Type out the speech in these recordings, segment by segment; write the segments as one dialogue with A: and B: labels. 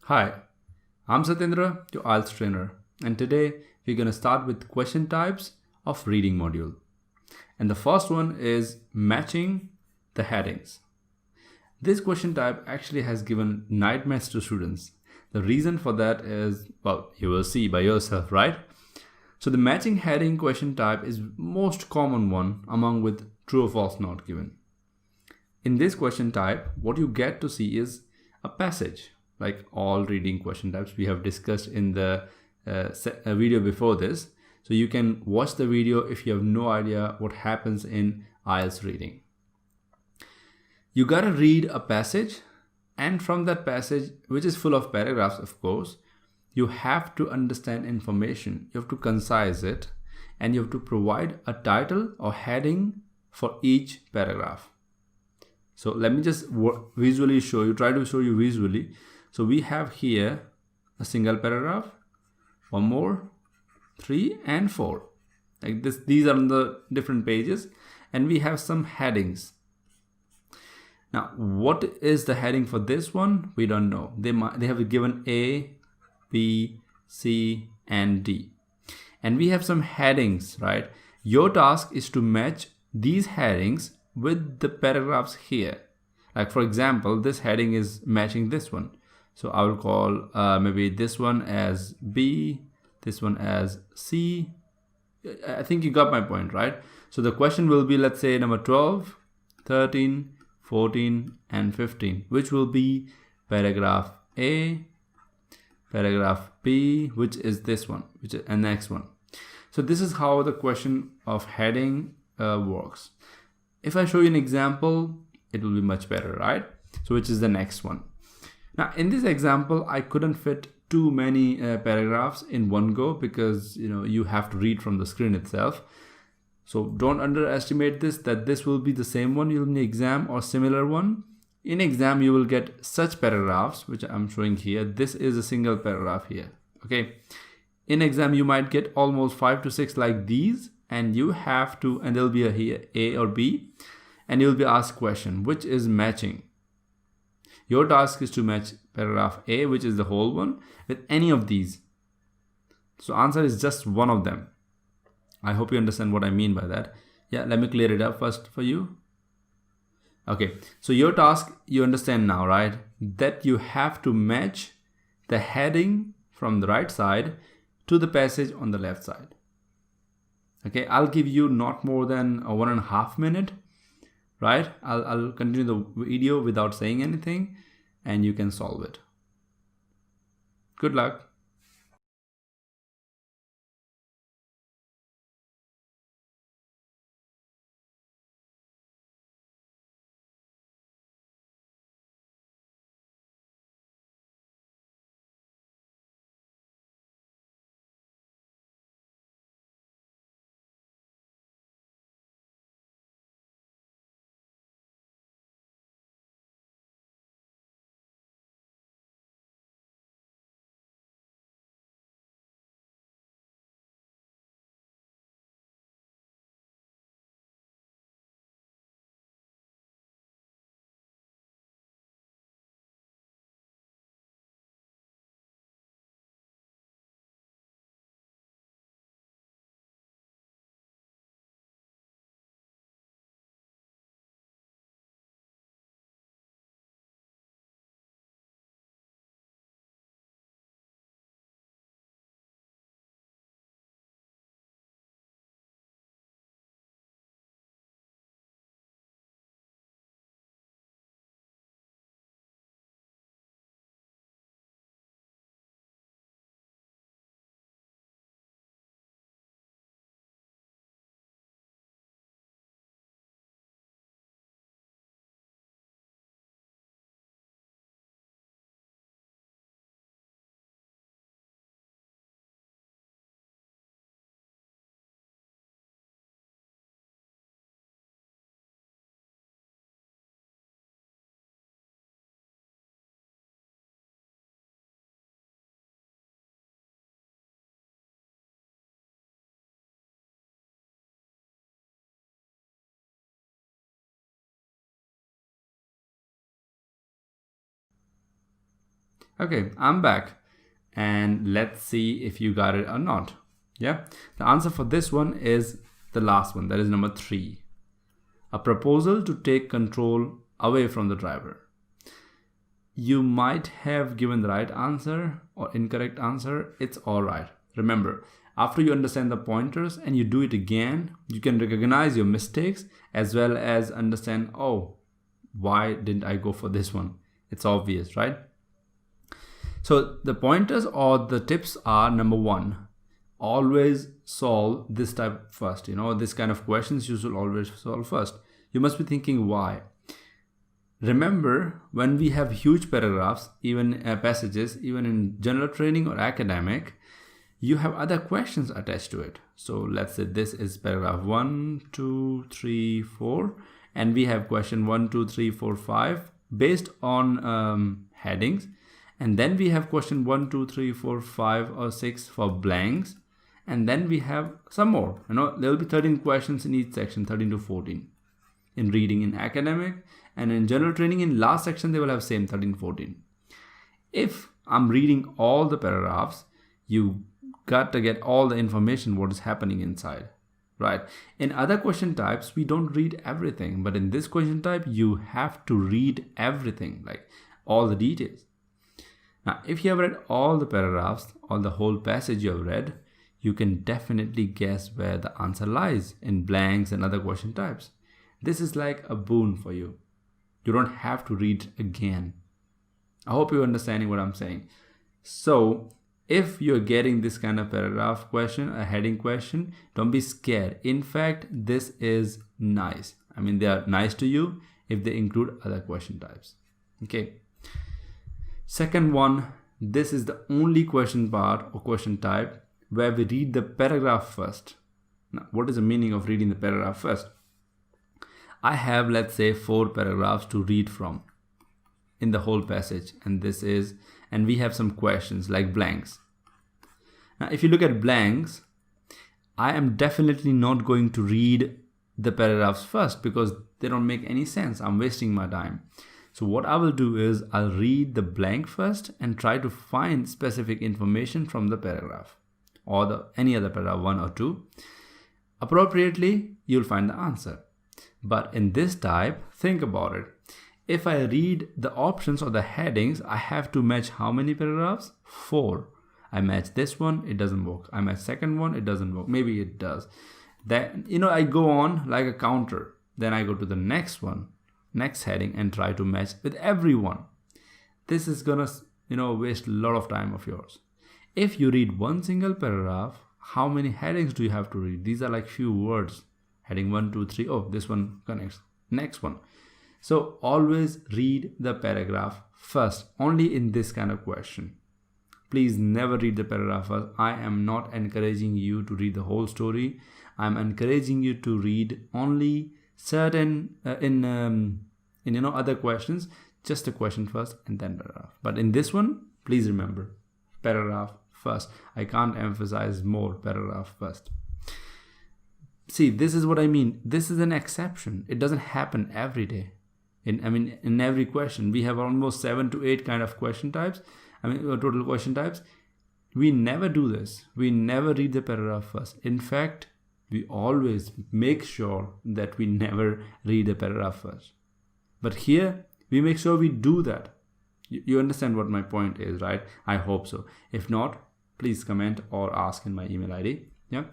A: Hi, I'm Satyendra, your IELTS trainer, and today we're going to start with question types of reading module. And the first one is matching the headings. This question type actually has given nightmares to students. The reason for that is, well, you will see by yourself, right? So the matching heading question type is most common one among with true or false not given. In this question type, what you get to see is a passage, like all reading question types we have discussed in the video before this. So you can watch the video if you have no idea what happens in IELTS reading. You gotta read a passage, and from that passage, which is full of paragraphs, of course, you have to understand information. You have to concise it, and you have to provide a title or heading for each paragraph. So let me just visually show you, try to show you visually. So we have here a single paragraph, one more, 3 and 4. Like this, these are on the different pages, and we have some headings. Now, what is the heading for this one? We don't know. They have given A, B, C, and D. And we have some headings, right? Your task is to match these headings with the paragraphs here. Like for example, this heading is matching this one. So I will call maybe this one as B, this one as C. I think you got my point, right? So the question will be, let's say number 12, 13, 14, and 15, which will be paragraph A, paragraph B, which is this one, which is the next one. So this is how the question of heading works. If I show you an example, it will be much better, right? So which is the next one. Now in this example, I couldn't fit too many paragraphs in one go because you have to read from the screen itself. So don't underestimate this, that this will be the same one you'll in the exam or similar one. In exam, you will get such paragraphs, which I'm showing here. This is a single paragraph here, okay? In exam, you might get almost 5 to 6 like these, and you have to, and there'll be a here A or B, and you'll be asked question, which is matching. Your task is to match paragraph A, which is the whole one, with any of these. So answer is just one of them. I hope you understand what I mean by that. Yeah, let me clear it up first for you. Okay, so your task, you understand now, right? That you have to match the heading from the right side to the passage on the left side. Okay, I'll give you not more than a 1.5 minute, right? I'll continue the video without saying anything, and you can solve it. Good luck. Okay, I'm back. And let's see if you got it or not. Yeah, the answer for this one is the last one, that is number 3. A proposal to take control away from the driver. You might have given the right answer or incorrect answer. It's all right. Remember, after you understand the pointers and you do it again, you can recognize your mistakes as well as understand, oh, why didn't I go for this one? It's obvious, right? So the pointers or the tips are, number 1, always solve this type first. This kind of questions you should always solve first. You must be thinking why. Remember, when we have huge paragraphs, even passages, even in general training or academic, you have other questions attached to it. So let's say this is paragraph 1, 2, 3, 4, and we have question 1, 2, 3, 4, 5 based on headings. And then we have question 1, 2, 3, 4, 5 or 6 for blanks. And then we have some more. There will be 13 questions in each section, 13 to 14. In reading, in academic, and in general training, in last section, they will have same 13, 14. If I'm reading all the paragraphs, you got to get all the information what is happening inside, right? In other question types, we don't read everything. But in this question type, you have to read everything, like all the details. Now, if you have read all the paragraphs or the whole passage you have read, you can definitely guess where the answer lies in blanks and other question types. This is like a boon for you. You don't have to read again. I hope you're understanding what I'm saying. So if you're getting this kind of paragraph question, a heading question, don't be scared. In fact, this is nice. They are nice to you if they include other question types. Okay. Second one, this is the only question part or question type where we read the paragraph first. Now, what is the meaning of reading the paragraph first? I have, let's say, 4 paragraphs to read from in the whole passage. And we have some questions like blanks. Now, if you look at blanks, I am definitely not going to read the paragraphs first because they don't make any sense. I'm wasting my time. So what I will do is I'll read the blank first and try to find specific information from the paragraph or any other paragraph, 1 or 2. Appropriately, you'll find the answer. But in this type, think about it. If I read the options or the headings, I have to match how many paragraphs? 4. I match this one, it doesn't work. I match second one, it doesn't work. Maybe it does. Then, I go on like a counter. Then I go to the next one, next heading, and try to match with everyone. This is gonna, waste a lot of time of yours. If you read one single paragraph, how many headings do you have to read? These are like few words. Heading 1, 2, 3. Oh, this one connects. Next one. So always read the paragraph first, only in this kind of question. Please never read the paragraph first. I am not encouraging you to read the whole story. I'm encouraging you to read only certain other questions, just a question first and then paragraph. But in this one, please remember, paragraph first. I can't emphasize more, paragraph first. See, this is what I mean. This is an exception. It doesn't happen every day. In every question, we have almost 7 to 8 kind of question types. Total question types. We never do this. We never read the paragraph first. In fact, we always make sure that we never read the paragraph first. But here, we make sure we do that. You understand what my point is, right? I hope so. If not, please comment or ask in my email ID. Yeah.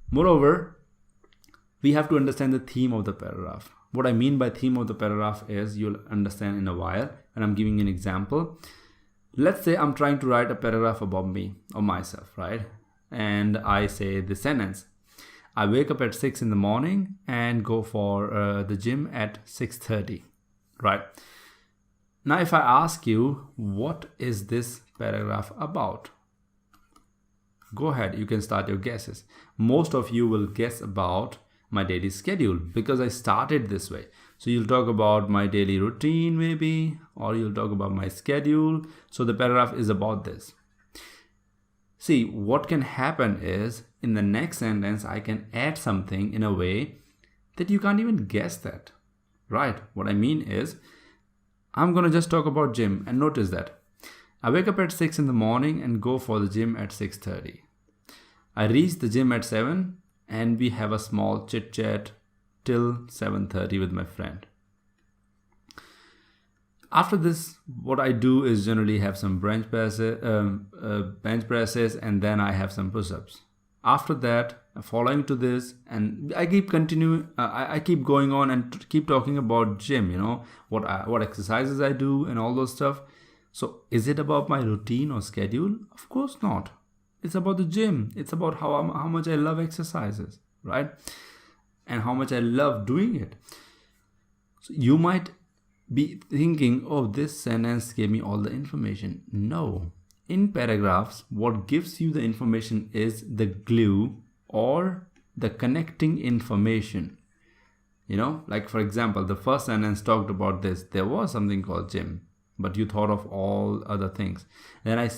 A: Moreover, we have to understand the theme of the paragraph. What I mean by theme of the paragraph is, you'll understand in a while, and I'm giving an example. Let's say I'm trying to write a paragraph about me or myself, right? And I say this sentence. I wake up at 6 in the morning and go for the gym at 6:30, right? Now, if I ask you, what is this paragraph about? Go ahead, you can start your guesses. Most of you will guess about my daily schedule because I started this way. So you'll talk about my daily routine maybe, or you'll talk about my schedule. So the paragraph is about this. See, what can happen is in the next sentence, I can add something in a way that you can't even guess that, right? What I mean is, I'm going to just talk about gym, and notice that I wake up at 6 in the morning and go for the gym at 6:30. I reach the gym at 7 and we have a small chit chat till 7:30 with my friend. After this, what I do is generally have some bench presses and then I have some push-ups. After that, following to this, and I keep going on and keep talking about gym, what exercises I do and all those stuff. So is it about my routine or schedule? Of course not. It's about the gym. It's about how much I love exercises, right? And how much I love doing it. So you might be thinking, oh, this sentence gave me all the information. No. In paragraphs, what gives you the information is the glue or the connecting information. Like for example, the first sentence talked about this. There was something called gym, but you thought of all other things. Then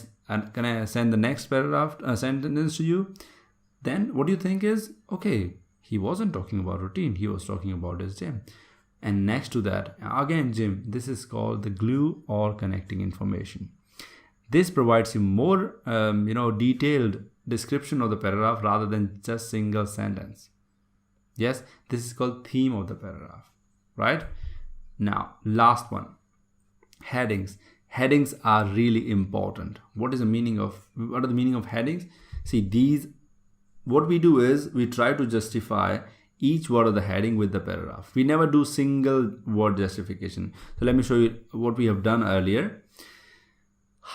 A: can I send the next paragraph sentence to you? Then what do you think is, okay, he wasn't talking about routine. He was talking about his gym. And next to that, again, gym. This is called the glue or connecting information. This provides you more, detailed description of the paragraph rather than just single sentence. Yes, this is called theme of the paragraph, right? Now, last one, headings. Headings are really important. What are the meaning of headings? See, what we do is we try to justify each word of the heading with the paragraph. We never do single word justification. So let me show you what we have done earlier.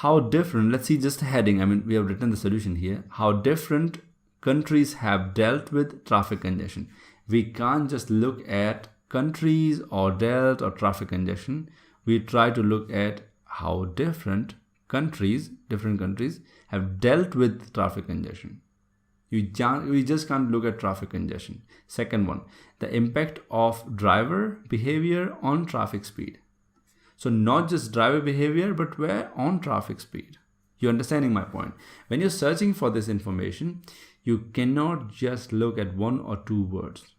A: How different, let's see just a heading. We have written the solution here. How different countries have dealt with traffic congestion. We can't just look at countries or dealt or traffic congestion. We try to look at how different countries have dealt with traffic congestion. We just can't look at traffic congestion. Second one, the impact of driver behavior on traffic speed. So not just driver behavior, but where on traffic speed. You're understanding my point. When you're searching for this information, you cannot just look at one or two words.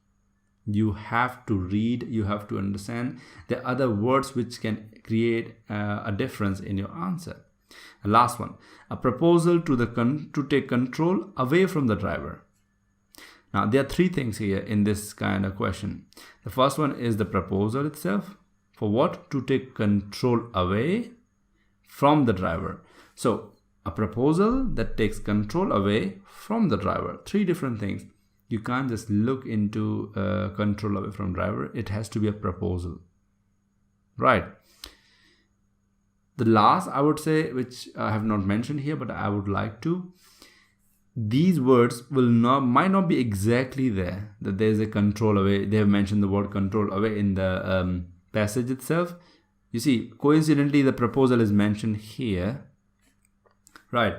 A: You have to read, you have to understand the other words which can create a difference in your answer. And last one, a proposal to take control away from the driver. Now, there are three things here in this kind of question. The first one is the proposal itself. For what? To take control away from the driver. So, a proposal that takes control away from the driver. Three different things. You can't just look into control away from driver. It has to be a proposal. Right. The last, I would say, which I have not mentioned here, but I would like to. These words might not be exactly there. That there is a control away. They have mentioned the word control away in the passage itself. You see, coincidentally, the proposal is mentioned here. Right.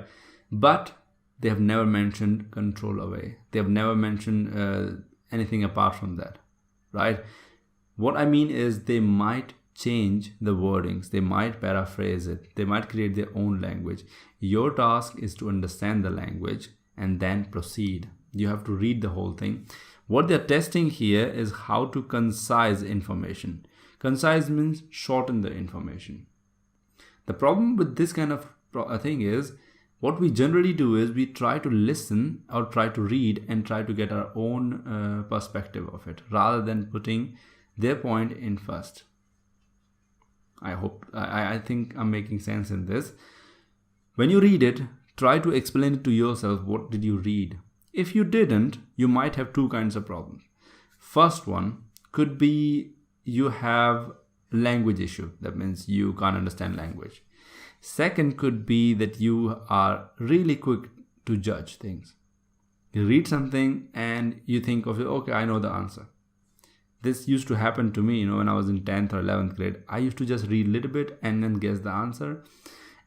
A: But they have never mentioned control away. They have never mentioned anything apart from that. Right. What I mean is they might change the wordings. They might paraphrase it. They might create their own language. Your task is to understand the language and then proceed. You have to read the whole thing. What they're testing here is how to concise information. Concise means shorten the information. The problem with this kind of thing is, what we generally do is we try to listen or try to read and try to get our own perspective of it rather than putting their point in first. I think I'm making sense in this. When you read it, try to explain it to yourself. What did you read? If you didn't, you might have two kinds of problems. First one could be you have language issue. That means you can't understand language. Second could be that you are really quick to judge things. You read something and you think of it, okay, I know the answer. This used to happen to me, when I was in 10th or 11th grade. I used to just read a little bit and then guess the answer.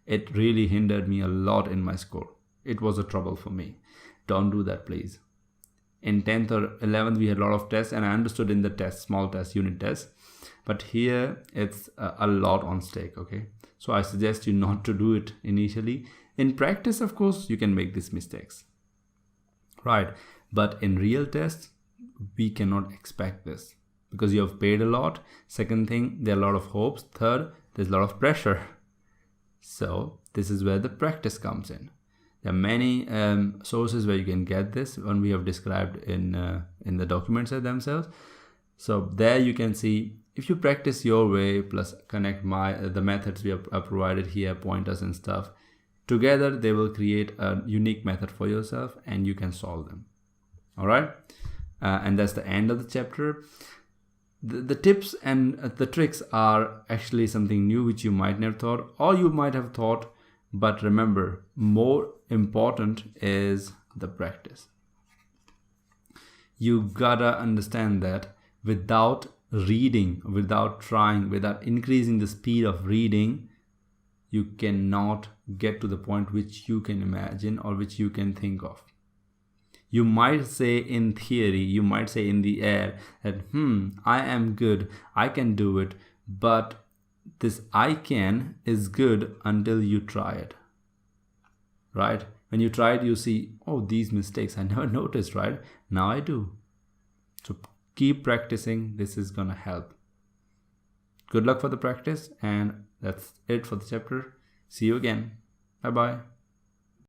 A: It really hindered me a lot in my score. It was a trouble for me. Don't do that, please. In 10th or 11th, we had a lot of tests and I understood in the test, small test, unit tests. But here, it's a lot on stake, okay? So I suggest you not to do it initially. In practice, of course, you can make these mistakes. Right. But in real tests, we cannot expect this. Because you have paid a lot. Second thing, there are a lot of hopes. Third, there's a lot of pressure. So this is where the practice comes in. There are many sources where you can get this, one we have described in the documents themselves. So there you can see, if you practice your way plus connect the methods we have provided here, pointers and stuff, together they will create a unique method for yourself and you can solve them. All right. And that's the end of the chapter. The tips and the tricks are actually something new which you might never thought, or you might have thought, but remember, more important is the practice. You gotta understand that without reading, without trying, without increasing the speed of reading, you cannot get to the point which you can imagine or which you can think of. You might say in theory, you might say in the air that, I am good, I can do it, but this I can is good until you try it, right? When you try it, you see, oh, these mistakes I never noticed, right? Now I do. So keep practicing. This is gonna help. Good luck for the practice, and that's it for the chapter. See you again. Bye-bye.